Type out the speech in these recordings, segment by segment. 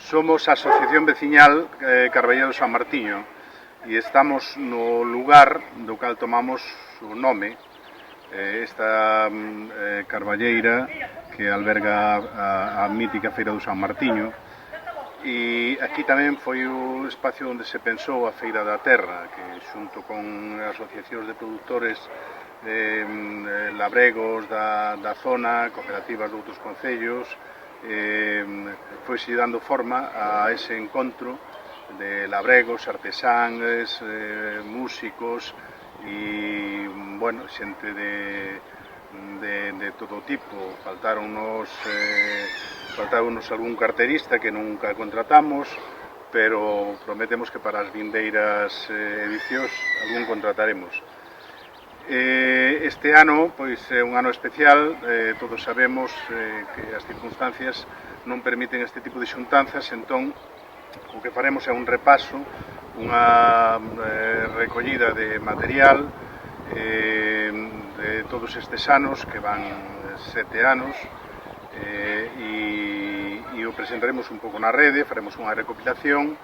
Somos a Asociación Veciñal Carballeda do San Martiño e estamos no lugar do cal tomamos o nome, esta carballeira que alberga a mítica Feira do San Martiño, e aquí tamén foi o espacio onde se pensou a Feira da Terra, que xunto con asociacións de produtores labregos da zona, cooperativas de outros concellos, foise dando forma a ese encontro de labregos, artesáns, músicos e, bueno, xente de todo tipo. Faltáronnos algún carterista que nunca contratamos, pero prometemos que para as vindeiras edicións algún contrataremos. Este ano pois, é un ano especial, todos sabemos que as circunstancias non permiten este tipo de xuntanzas, entón o que faremos é un repaso, unha recollida de material de todos estes anos, que van 7 anos, e o presentaremos un pouco na rede, faremos unha recopilación,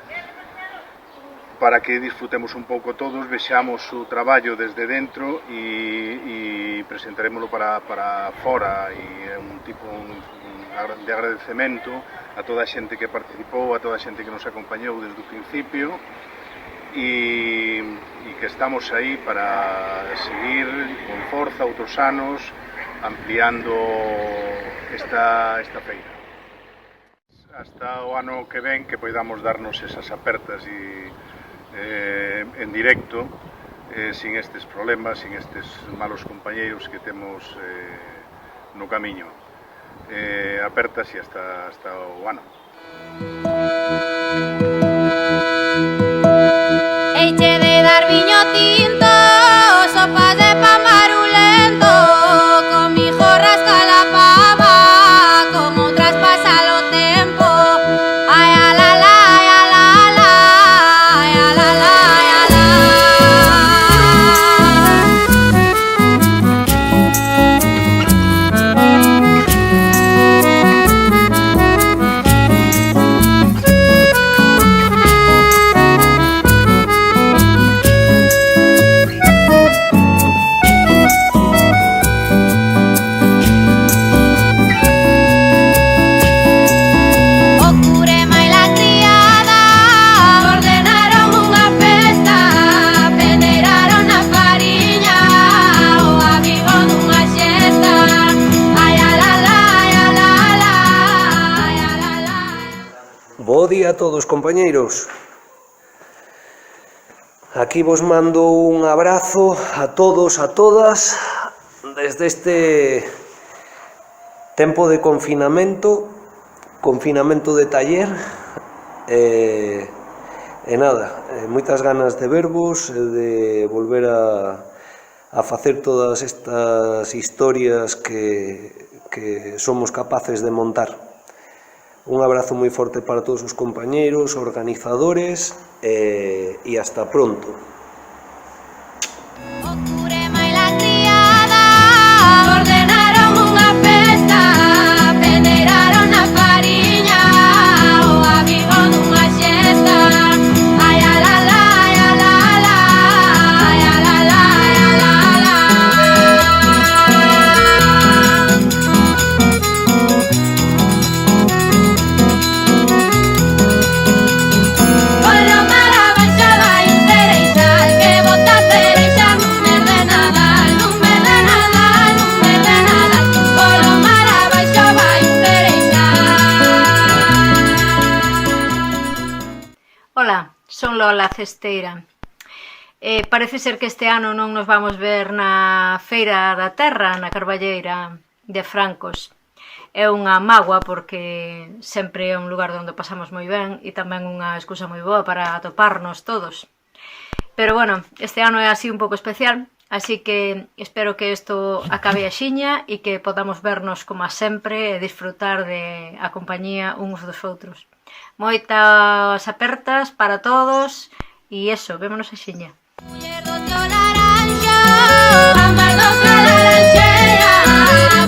para que disfrutemos un pouco todos, vexamos o traballo desde dentro e presentaremoslo para fora, e é un tipo de agradecemento a toda a xente que participou, a toda a xente que nos acompañou desde o principio e que estamos aí para seguir con forza outros anos ampliando esta feira. Hasta o ano que ven que poidamos darnos esas apertas en directo, sin estes problemas, sin estes malos compañeiros que temos no camiño. Apertas e hasta o ano. Eiche de dar viño tinto, sopas de pan marulento, con mi jorra hasta la pava, con outras pasa lo tempo. Ay, a la la, ay, a la la, ay, a la la, ay, a la. Bo día a todos, compañeiros. Aquí vos mando un abrazo a todos, a todas, desde este tempo de confinamento de taller, e nada, moitas ganas de vervos, de volver a facer todas estas historias que somos capaces de montar. Un abrazo moi forte para todos os compañeiros, organizadores, e hasta pronto. Ola, son Lola Cesteira. Parece ser que este ano non nos vamos ver na Feira da Terra, na Carballeira de Francos. É unha mágoa porque sempre é un lugar onde pasamos moi ben e tamén unha excusa moi boa para atoparnos todos. Pero bueno, este ano é así un pouco especial, Así que espero que isto acabe axiña e que podamos vernos como a sempre e disfrutar de a compañía uns dos outros. Moitas apertas para todos e eso, vémonos axiña. Muller do teu laranxo, ámbar do teu laranxeira,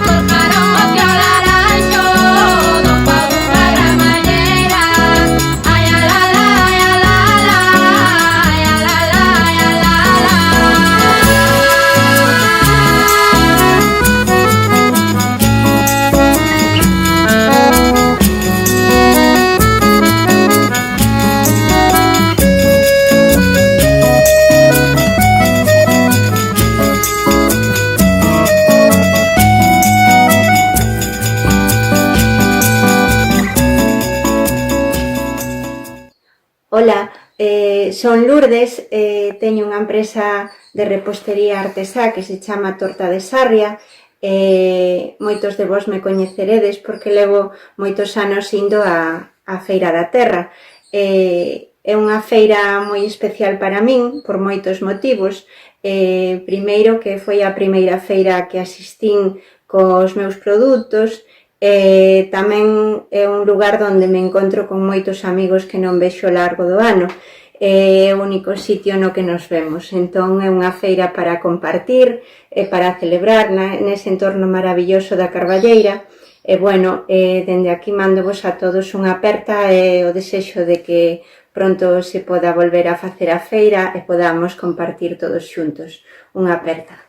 cortaron o teu laranxo, do pau dunha gramañeira. Ai, a la la, ai, a la la, ai, a la la, ai, a la la. Ola, son Lourdes, teño unha empresa de repostería artesá que se chama Torta de Sarria. Moitos de vos me coñeceredes porque levo moitos anos indo á Feira da Terra. É unha feira moi especial para min, por moitos motivos. Primeiro, que foi a primeira feira que asistín cos meus produtos. Tamén é un lugar onde me encontro con moitos amigos que non vexo ao largo do ano. É o único sitio no que nos vemos. Entón é unha feira para compartir e para celebrar nese entorno maravilloso da Carballeira. E bueno, dende aquí mando-vos a todos unha aperta e o desexo de que pronto se poda volver a facer a feira e podamos compartir todos xuntos. Unha aperta.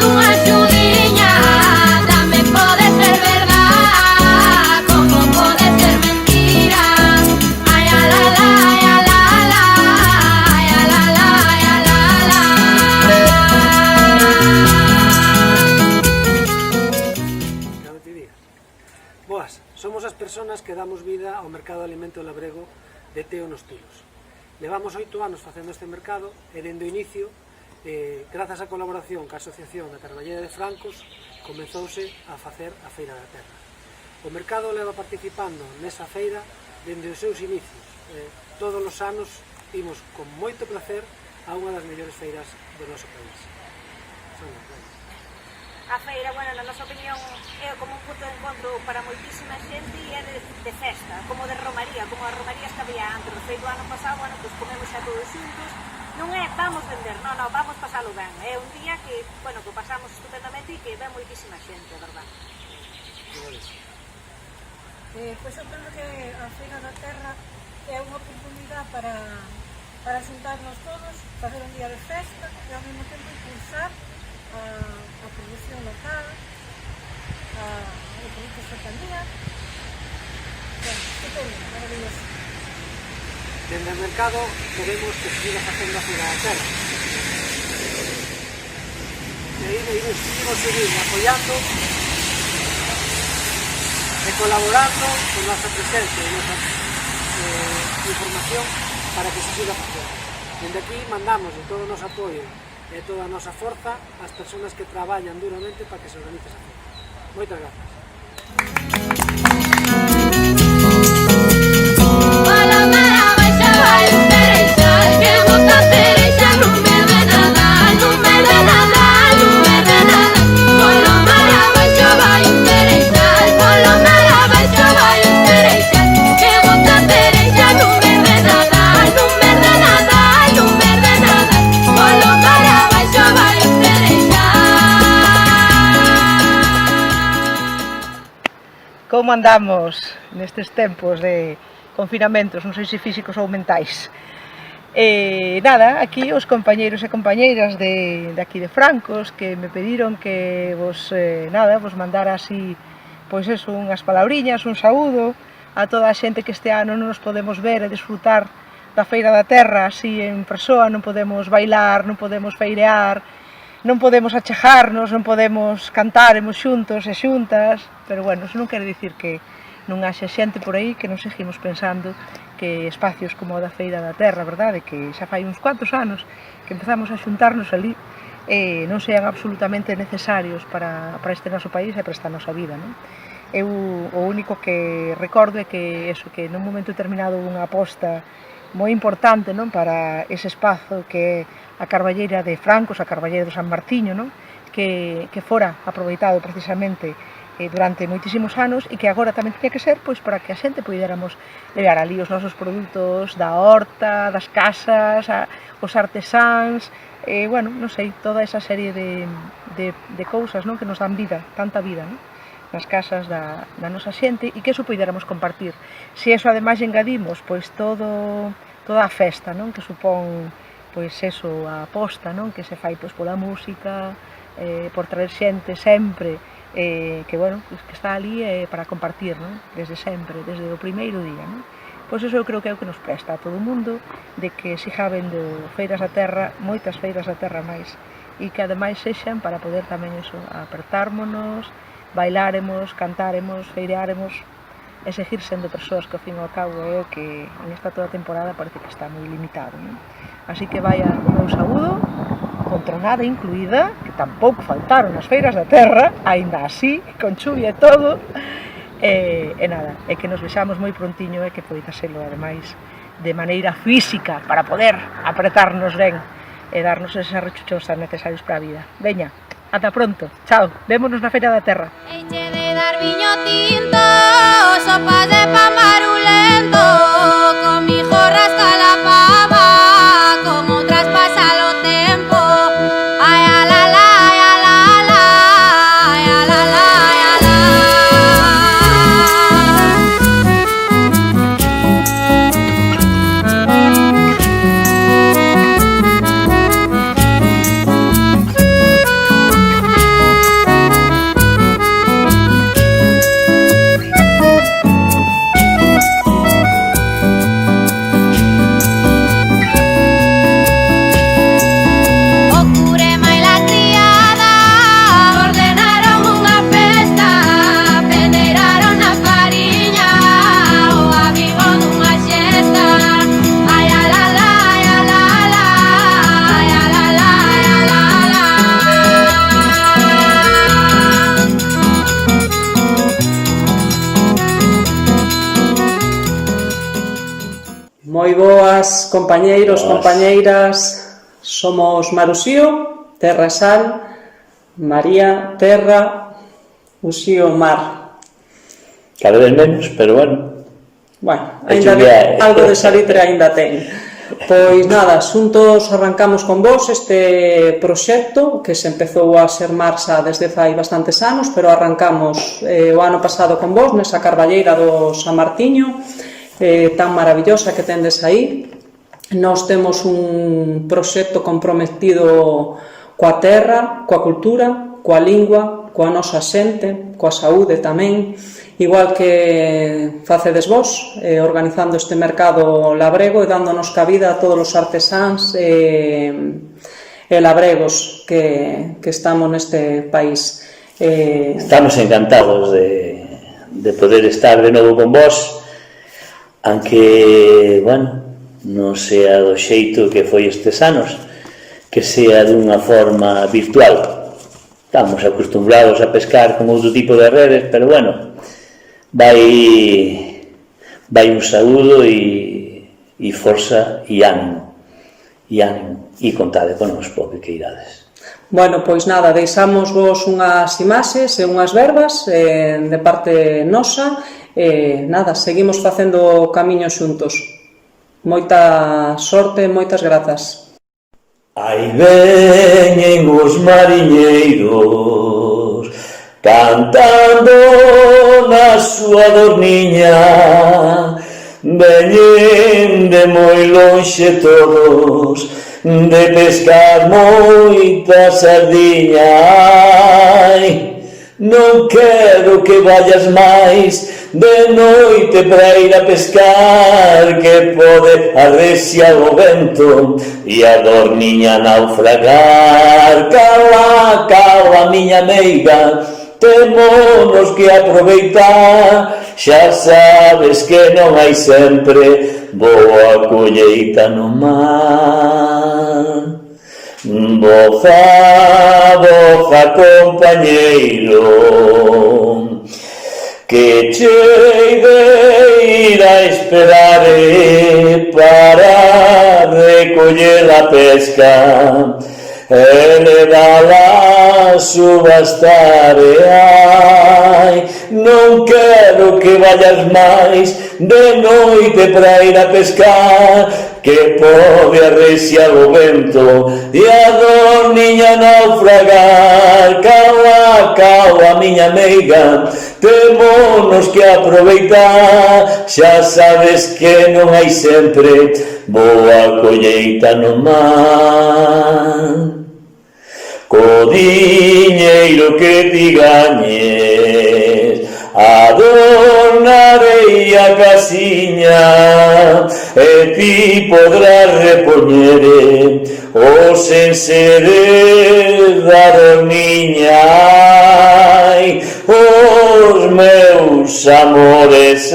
Dunha xudiña, tamén pode ser verdad, como pode ser mentira. Ai, a la la, ai, a la la, ai, a la la, ai, a la la. Cada te diga. Boas, somos as persoas que damos vida ao mercado de alimento de Labrego de Teo nos Tilos. Levamos 8 anos facendo este mercado e dende o inicio, grazas á colaboración ca Asociación da Carballeira de Francos, comenzouse a facer a Feira da Terra. O mercado leva participando nesa feira dende os seus inicios. Todos os anos imos con moito placer a unha das mellores feiras do noso país. A feira, bueno, na nosa opinión, é como un punto de encontro para moitísima xente e é de festa, como de romaría, como as romarías que había antes. O feito ano pasado, bueno, pues comemos xa todos xuntos. Non é vamos vender, non, vamos pasalo ben. É un día que, bueno, que pasamos estupendamente e que ven moitísima xente, verdad? Pois eu penso que a Feira da Terra é unha oportunidade para xuntarnos todos, facer un día de festa e ao mesmo tempo impulsar a produción local, o producto de cercanía. Ben, estupendo, maravilloso. Dende o mercado queremos que se siga facendo a Feira da Terra. E aí seguimos apoiando e colaborando con nosa presencia e nosa información para que se siga facendo. Dende aquí mandamos todo o noso apoio e toda a nosa forza ás persoas que traballan duramente para que se organice esa feira. Moitas grazas. Como andamos nestes tempos de confinamentos, non sei se físicos ou mentais. Nada, aquí os compañeiros e compañeiras de aquí de Francos que me pediron que vos mandara así, pois eso, unhas palabriñas, un saúdo a toda a xente que este ano non nos podemos ver e disfrutar da Feira da Terra así en persoa, non podemos bailar, non podemos feirear, non podemos achegarnos, non podemos cantaremos xuntos e xuntas, pero bueno, iso non quere dicir que non haxa xente por aí que nos seguimos pensando que espacios como o da Feira da Terra, verdade, que xa fai uns cuantos anos que empezamos a xuntarnos ali, non sean absolutamente necesarios para este noso país e para esta nosa vida, non? Eu o único que recordo é que eso, que nun momento determinado unha aposta moi importante, non, para ese espazo que é a Carballeira de Francos, a Carballeira do San Martiño, non, que fora aproveitado precisamente durante moitísimos anos e que agora tamén tiña que ser pois para que a xente poidéramos levar ali os nosos produtos da horta, das casas, os artesáns, bueno, non sei, toda esa serie de cousas, non, que nos dan vida, tanta vida, non, nas casas da nosa xente e que eso poidéramos compartir. Se eso ademais engadimos pois toda a festa, non, que supón pois eso, a aposta, non, que se fai pois pola música, por traer xente sempre, que bueno, que está ali para compartir, non, desde sempre, desde o primeiro día, non. Pois eso eu creo que é o que nos presta a todo o mundo, de que siga habendo feiras da terra, moitas feiras da terra máis, e que ademais sexan para poder tamén eso, apertármonos, bailaremos, cantaremos, feirearemos e seguir sendo persoas que ao fin e ao cabo é o que en esta toda temporada parece que está moi limitado, non? Así que vaya o meu saúdo, con tronada incluída, que tampouco faltaron as feiras da terra, aínda así, con chuvia e todo, e nada, e que nos vexamos moi prontiño e que poida selo ademais de maneira física para poder apretarnos ben e darnos eses rechuchos tan necesarios para a vida. Veña, ata pronto, chao, vémonos na Feira da Terra. Eche de dar viño tinto, sopas de pan marulento, con mi jorra hasta la pava, con otras pasa lo tempo. Ay, a la la, ay, a la la, ay, a la la, ay, a la. Moi boas, compañeiros, compañeiras. Somos Marusío, Terra Sal, María, Terra, Uxío, Mar. Cada vez menos, pero bueno. Bueno, algo de salitre ainda ten. Pois nada, xuntos arrancamos con vos este proxecto que se empezou a ser marcha desde fai bastantes anos, pero arrancamos o ano pasado con vos nesa Carballeira do San Martiño, tan maravillosa que tendes aí. Nós temos un proxecto comprometido coa terra, coa cultura, coa lingua, coa nosa xente, coa saúde tamén, igual que facedes vos, organizando este mercado labrego e dándonos cabida a todos os artesáns e labregos que estamos neste país. Estamos encantados de poder estar de novo con vos, aunque, bueno, non sea do xeito que foi estes anos, que sea dunha forma virtual. Estamos acostumbrados a pescar con outro tipo de redes, pero bueno, vai un saúdo e forza e ánimo, e contade con os pobres que irades. Bueno, pois nada, deixamos vos unhas imaxes e unhas verbas de parte nosa. Nada, seguimos facendo camiño xuntos. Moita sorte, moitas grazas. Aí veñen os mariñeiros cantando na súa dorniña, veñen de moi lonxe todos de pescar moita sardiña. Non quero que vayas máis de noite para ir a pescar, que pode arreciar o vento e a dorniña naufragar. Cala, cala, miña meiga, témonos que aproveitar, xa sabes que non hai sempre boa colleita no mar. Boza, boza, compañeiro, que cheideira esperare para recoller a pesca e levela a subastare. Ai, non quero que vayas máis de noite para ir a pescar, que pode arreciar o vento e a dorniña naufragar. Caua, caua, miña meiga, témonos que aproveitar, xa sabes que non hai sempre boa colleita no mar. Co diñeiro que ti gañes adornarei a casiña e ti podrás repoñere os enseres da dorniña. Ai, os meus amores,